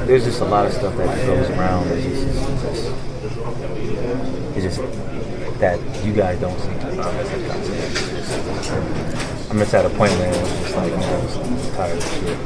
there's just a lot of stuff that goes around. It's just that you guys don't seem to I'm just at a point where it's just like, man, I'm just tired of shit.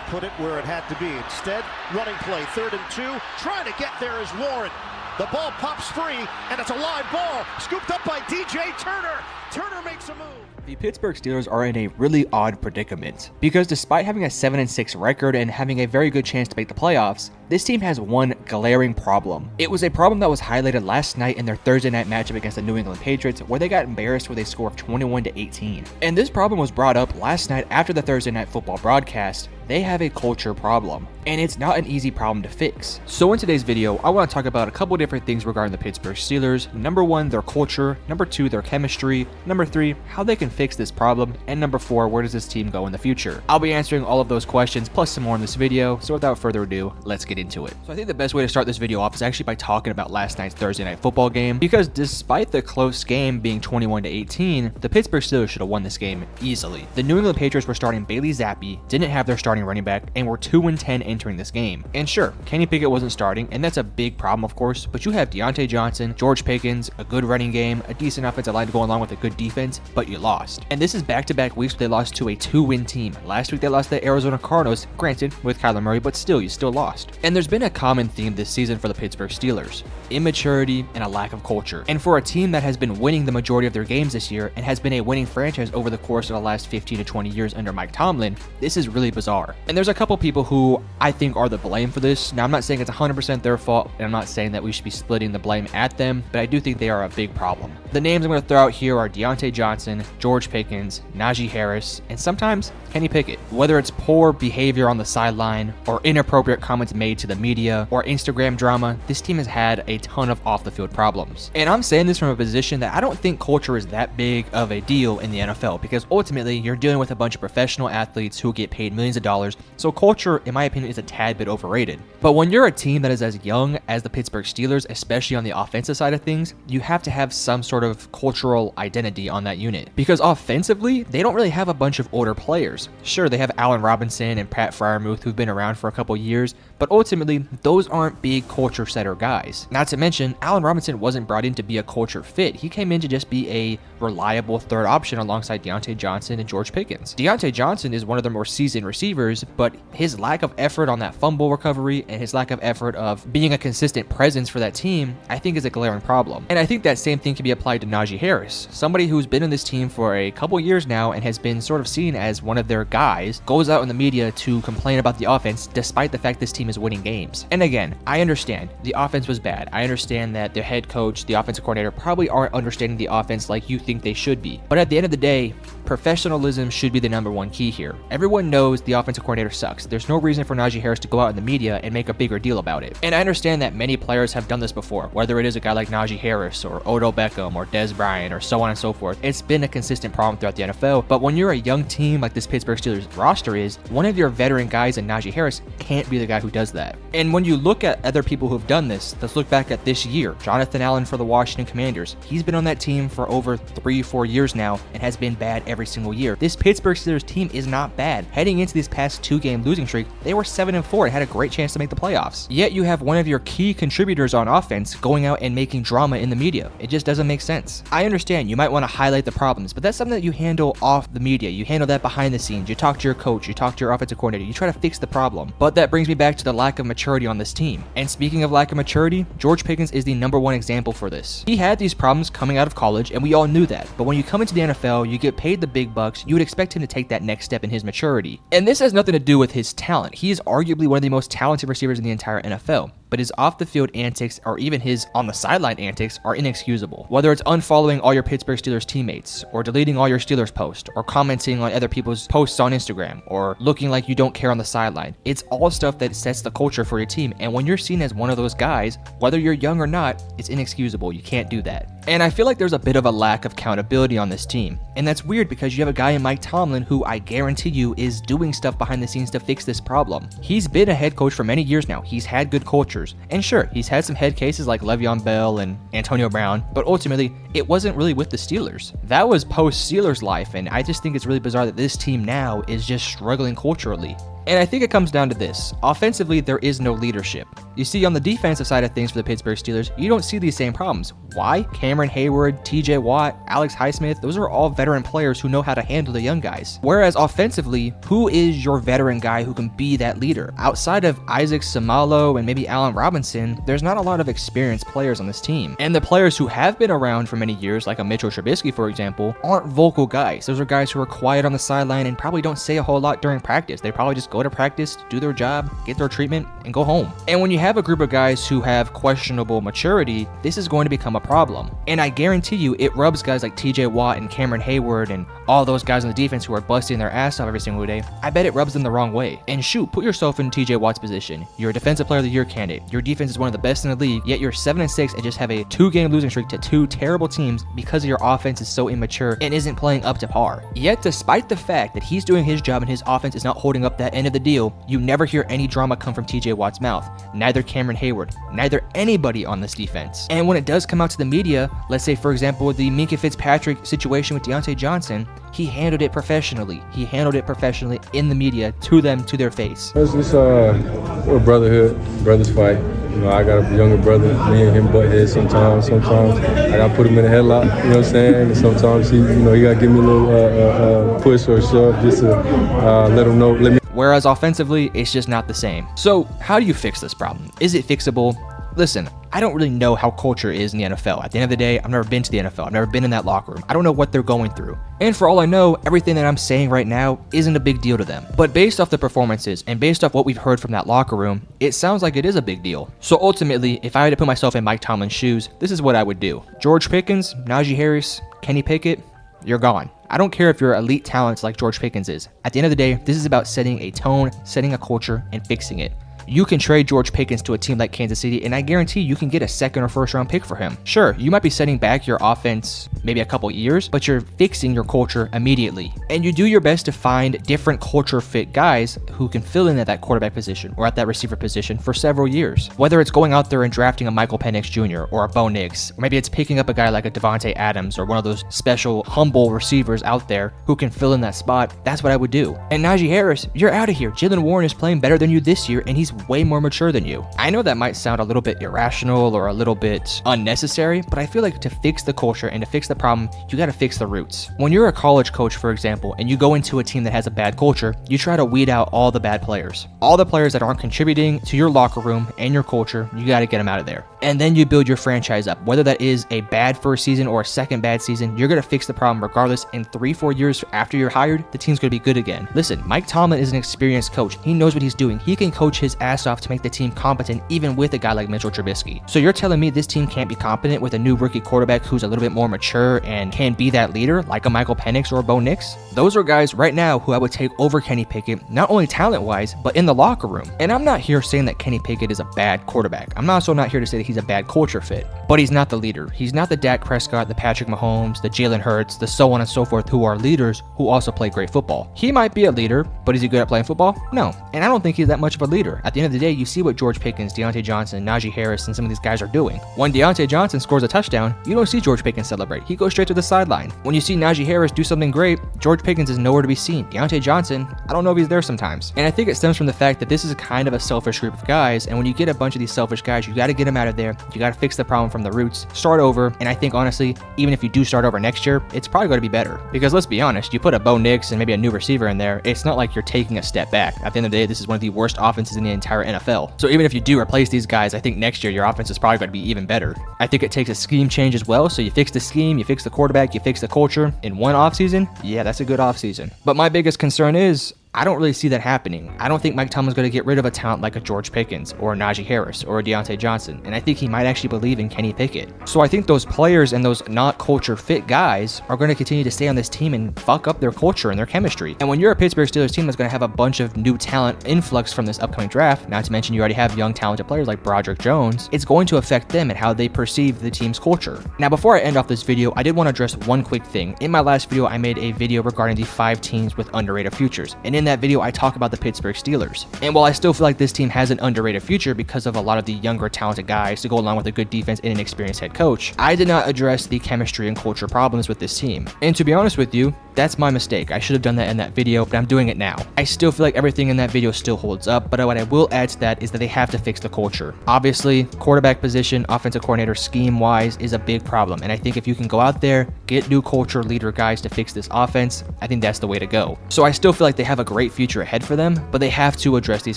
Put it where it had to be. Instead, running play, 3rd and 2. Trying to get there is Warren. The ball pops free, and it's a live ball. Scooped up by DJ Turner. Turner makes a move. The Pittsburgh Steelers are in a really odd predicament because despite having a 7-6 record and having a very good chance to make the playoffs, this team has one glaring problem. It was a problem that was highlighted last night in their Thursday night matchup against the New England Patriots, where they got embarrassed with a score of 21-18. And this problem was brought up last night after the Thursday night football broadcast. They have a culture problem, and it's not an easy problem to fix. So in today's video, I want to talk about a couple different things regarding the Pittsburgh Steelers. Number 1, their culture. Number 2, their chemistry. Number 3, how they can fix this problem. And number 4, where does this team go in the future? I'll be answering all of those questions plus some more in this video, so without further ado, let's get into it. So I think the best way to start this video off is actually by talking about last night's Thursday night football game, because despite the close game being 21-18, the Pittsburgh Steelers should have won this game easily. The New England Patriots were starting Bailey Zappi, didn't have their starting running back, and were 2-10 entering this game. And sure, Kenny Pickett wasn't starting, and that's a big problem of course, but you have Deontay Johnson, George Pickens, a good running game, a decent offensive line to go along with a good defense, but you lost. And this is back-to-back weeks where they lost to a 2-win team. Last week they lost to the Arizona Cardinals, granted with Kyler Murray, but still, you still lost. And there's been a common theme this season for the Pittsburgh Steelers: immaturity and a lack of culture. And for a team that has been winning the majority of their games this year and has been a winning franchise over the course of the last 15 to 20 years under Mike Tomlin, this is really bizarre. And there's a couple people who I think are the blame for this. Now, I'm not saying it's 100% their fault, and I'm not saying that we should be splitting the blame at them, but I do think they are a big problem. The names I'm going to throw out here are Deontay Johnson, George Pickens, Najee Harris, and sometimes Kenny Pickett. Whether it's poor behavior on the sideline, or inappropriate comments made to the media, or Instagram drama, this team has had a ton of off-the-field problems. And I'm saying this from a position that I don't think culture is that big of a deal in the NFL, because ultimately you're dealing with a bunch of professional athletes who get paid millions of dollars, so culture, in my opinion, is a tad bit overrated. But when you're a team that is as young as the Pittsburgh Steelers, especially on the offensive side of things, you have to have some sort of cultural identity on that unit. Because offensively, they don't really have a bunch of older players. Sure, they have Allen Robinson and Pat Freiermuth who've been around for a couple years, but ultimately, those aren't big culture setter guys. Not to mention, Allen Robinson wasn't brought in to be a culture fit. He came in to just be a reliable third option alongside Deontay Johnson and George Pickens. Deontay Johnson is one of the more seasoned receivers, but his lack of effort on that fumble recovery and his lack of effort of being a consistent presence for that team, I think is a glaring problem. And I think that same thing can be applied to Najee Harris, somebody who's been in this team for a couple years now and has been sort of seen as one of their guys, goes out in the media to complain about the offense despite the fact this team is winning games. And again, I understand the offense was bad. I understand that the head coach, the offensive coordinator probably aren't understanding the offense like you think they should be. But at the end of the day, professionalism should be the number one key here. Everyone knows the offensive coordinator sucks. There's no reason for Najee Harris to go out in the media and make a bigger deal about it. And I understand that many players have done this before, whether it is a guy like Najee Harris or Odell Beckham or Dez Bryant or so on and so forth. It's been a consistent problem throughout the NFL, but when you're a young team like this Pittsburgh Steelers roster is, one of your veteran guys in Najee Harris can't be the guy who does that. And when you look at other people who've done this, let's look back at this year. Jonathan Allen for the Washington Commanders. He's been on that team for over 3-4 years now and has been bad every single year. This Pittsburgh Steelers team is not bad. Heading into this past 2-game losing streak, they were 7-4 and had a great chance to make the playoffs. Yet you have one of your key contributors on offense going out and making drama in the media. It just doesn't make sense. I understand you might want to highlight the problems, but that's something that you handle off the media. You handle that behind the scenes. You talk to your coach, you talk to your offensive coordinator, you try to fix the problem. But that brings me back to the lack of maturity on this team. And speaking of lack of maturity, George Pickens is the #1 example for this. He had these problems coming out of college, and we all knew that. But when you come into the NFL, you get paid the big bucks, you would expect him to take that next step in his maturity. And this has nothing to do with his talent. He is arguably one of the most talented receivers in the entire NFL. But his off-the-field antics, or even his on-the-sideline antics, are inexcusable. Whether it's unfollowing all your Pittsburgh Steelers teammates, or deleting all your Steelers posts, or commenting on other people's posts on Instagram, or looking like you don't care on the sideline, it's all stuff that sets the culture for your team. And when you're seen as one of those guys, whether you're young or not, it's inexcusable. You can't do that. And I feel like there's a bit of a lack of accountability on this team. And that's weird because you have a guy in Mike Tomlin who I guarantee you is doing stuff behind the scenes to fix this problem. He's been a head coach for many years now. He's had good culture. cultures. And sure, he's had some head cases like Le'Veon Bell and Antonio Brown, but ultimately, it wasn't really with the Steelers. That was post-Steelers life, and I just think it's really bizarre that this team now is just struggling culturally. And I think it comes down to this. Offensively, there is no leadership. You see, on the defensive side of things for the Pittsburgh Steelers, you don't see these same problems. Why? Cameron Hayward, TJ Watt, Alex Highsmith, those are all veteran players who know how to handle the young guys. Whereas offensively, who is your veteran guy who can be that leader? Outside of Isaac Samalo and maybe Allen Robinson, there's not a lot of experienced players on this team. And the players who have been around for many years, like a Mitchell Trubisky, for example, aren't vocal guys. Those are guys who are quiet on the sideline and probably don't say a whole lot during practice. They probably just go to practice, do their job, get their treatment, and go home. And when you have a group of guys who have questionable maturity, this is going to become a problem. And I guarantee you, it rubs guys like TJ Watt and Cameron Hayward and all those guys on the defense who are busting their ass off every single day. I bet it rubs them the wrong way. And shoot, put yourself in TJ Watt's position. You're a defensive player of the year candidate. Your defense is one of the best in the league, yet you're 7-6 and just have a 2-game losing streak to 2 terrible teams because your offense is so immature and isn't playing up to par. Yet, despite the fact that he's doing his job and his offense is not holding up that end of the deal, you never hear any drama come from TJ Watt's mouth. Neither Cameron Hayward, neither anybody on this defense. And when it does come out to the media, let's say for example the Minkah Fitzpatrick situation with Deontay Johnson, he handled it professionally. He handled it professionally in the media, to them, to their face. It's we're a brotherhood, brothers fight. You know, I got a younger brother, me and him butt heads sometimes. I gotta put him in a headlock, you know what I'm saying? And sometimes he gotta give me a little push or a shove just to let him know, Whereas offensively, it's just not the same. So how do you fix this problem? Is it fixable? Listen, I don't really know how culture is in the NFL. At the end of the day, I've never been to the NFL. I've never been in that locker room. I don't know what they're going through. And for all I know, everything that I'm saying right now isn't a big deal to them. But based off the performances and based off what we've heard from that locker room, it sounds like it is a big deal. So ultimately, if I had to put myself in Mike Tomlin's shoes, this is what I would do. George Pickens, Najee Harris, Kenny Pickett, you're gone. I don't care if you're elite talents like George Pickens is. At the end of the day, this is about setting a tone, setting a culture, and fixing it. You can trade George Pickens to a team like Kansas City, and I guarantee you can get a second or first round pick for him. Sure, you might be setting back your offense maybe a couple years, but you're fixing your culture immediately. And you do your best to find different culture fit guys who can fill in at that quarterback position or at that receiver position for several years. Whether it's going out there and drafting a Michael Penix Jr. or a Bo Nix, or maybe it's picking up a guy like a Devontae Adams or one of those special humble receivers out there who can fill in that spot, that's what I would do. And Najee Harris, you're out of here. Jalen Warren is playing better than you this year, and he's way more mature than you. I know that might sound a little bit irrational or a little bit unnecessary, but I feel like to fix the culture and to fix the problem, you got to fix the roots. When you're a college coach, for example, and you go into a team that has a bad culture, you try to weed out all the bad players. All the players that aren't contributing to your locker room and your culture, you got to get them out of there. And then you build your franchise up. Whether that is a bad first season or a second bad season, you're going to fix the problem regardless. In 3-4 years after you're hired, the team's going to be good again. Listen, Mike Tomlin is an experienced coach. He knows what he's doing. He can coach his ass off to make the team competent even with a guy like Mitchell Trubisky. So you're telling me this team can't be competent with a new rookie quarterback who's a little bit more mature and can be that leader like a Michael Penix or a Bo Nix? Those are guys right now who I would take over Kenny Pickett, not only talent-wise, but in the locker room. And I'm not here saying that Kenny Pickett is a bad quarterback. I'm also not here to say that he's a bad culture fit, but he's not the leader. He's not the Dak Prescott, the Patrick Mahomes, the Jalen Hurts, the so on and so forth, who are leaders who also play great football. He might be a leader, but is he good at playing football? No. And I don't think he's that much of a leader. At the end of the day, you see what George Pickens, Deontay Johnson, Najee Harris, and some of these guys are doing. When Deontay Johnson scores a touchdown, you don't see George Pickens celebrate. He goes straight to the sideline. When you see Najee Harris do something great, George Pickens is nowhere to be seen. Deontay Johnson, I don't know if he's there sometimes. And I think it stems from the fact that this is a kind of a selfish group of guys, and when you get a bunch of these selfish guys, you got to get them out of there. You got to fix the problem from the roots, start over, and I think honestly, even if you do start over next year, it's probably going to be better. Because let's be honest, you put a Bo Nix and maybe a new receiver in there, it's not like you're taking a step back. At the end of the day, this is one of the worst offenses in the entire NFL. So even if you do replace these guys, I think next year your offense is probably going to be even better. I think it takes a scheme change as well. So you fix the scheme, you fix the quarterback, you fix the culture in one offseason. Yeah, that's a good offseason. But my biggest concern is I don't really see that happening. I don't think Mike Tomlin's going to get rid of a talent like a George Pickens or a Najee Harris or a Deontay Johnson, and I think he might actually believe in Kenny Pickett. So I think those players and those not culture fit guys are going to continue to stay on this team and fuck up their culture and their chemistry. And when you're a Pittsburgh Steelers team that's going to have a bunch of new talent influx from this upcoming draft, not to mention you already have young talented players like Broderick Jones, it's going to affect them and how they perceive the team's culture. Now before I end off this video, I did want to address one quick thing. In my last video, I made a video regarding the 5 teams with underrated futures, and in in that video I talk about the Pittsburgh Steelers. And while I still feel like this team has an underrated future because of a lot of the younger talented guys to go along with a good defense and an experienced head coach, I did not address the chemistry and culture problems with this team. And to be honest with you, that's my mistake. I should have done that in that video, but I'm doing it now. I still feel like everything in that video still holds up, but what I will add to that is that they have to fix the culture. Obviously, quarterback position, offensive coordinator scheme-wise is a big problem, and I think if you can go out there, get new culture leader guys to fix this offense, I think that's the way to go. So I still feel like they have a great future ahead for them, but they have to address these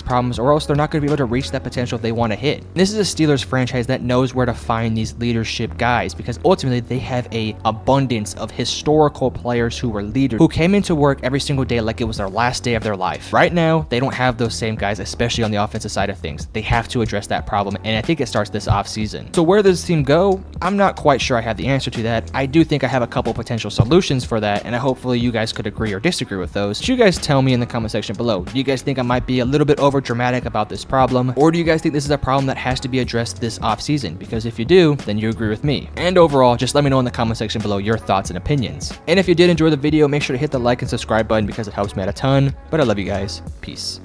problems or else they're not going to be able to reach that potential if they want to hit. This is a Steelers franchise that knows where to find these leadership guys because ultimately they have an abundance of historical players who were leaders, who came into work every single day like it was their last day of their life. Right now, they don't have those same guys, especially on the offensive side of things. They have to address that problem, and I think it starts this offseason. So where does this team go? I'm not quite sure I have the answer to that. I do think I have a couple potential solutions for that, and hopefully you guys could agree or disagree with those. So you guys tell me in the comment section below. Do you guys think I might be a little bit over dramatic about this problem, or do you guys think this is a problem that has to be addressed this offseason? Because if you do, then you agree with me. And overall, just let me know in the comment section below your thoughts and opinions. And if you did enjoy the video, make sure to hit the like and subscribe button because it helps me out a ton. But I love you guys. Peace.